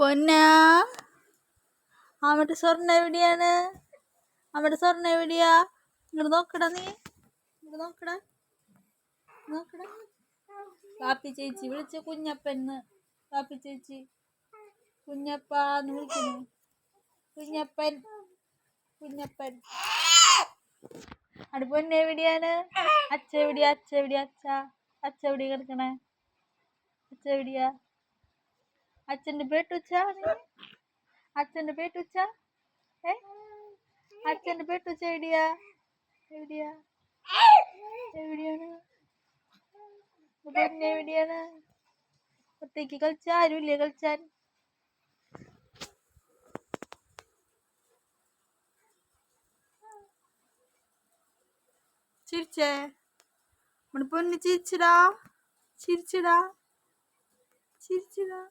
പൊന്നാ അവിടെ സ്വർണ്ണ എവിടെയാണ്? അവിടെ സ്വർണ്ണ എവിടെയാ? ഇങ്ങോട്ട് നോക്കടാ, നീ ഇങ്ങോട്ട് നോക്കടാ, നോക്കടാ. കാപ്പി ചേച്ചി വിളിച്ച കുഞ്ഞപ്പന്ന്. കാപ്പി ചേച്ചി കുഞ്ഞപ്പാന്ന് വിളിക്കുന്നു. കുഞ്ഞപ്പൻ കുഞ്ഞപ്പൻ. അവിടെ പൊന്നെ എവിടെയാണ്? അച്ഛ എവിടെയാ? അച്ഛ എവിടെയാ? അച്ഛ എവിടെയാ കിടക്കണേ? അച്ഛ എവിടെയാ? അച്ഛൻ്റെ പേട്ടുച്ച, അച്ഛൻ്റെ പേട്ടുച്ച, അച്ഛൻ്റെ പേട്ടുച്ച എവിടെയാ? എവിടെയാ? എവിടെയാണ്? പൊന്നെ എവിടെയാണ്? ഒറ്റയ്ക്ക് കളിച്ച ആരുമില്ലേ കളിച്ചാൻ? ചിരിച്ചേ, നമ്മുടെ പൊന്ന് ചിരിച്ചിടാ, ചിരിച്ചിടാ, ചിരിച്ചിടാ.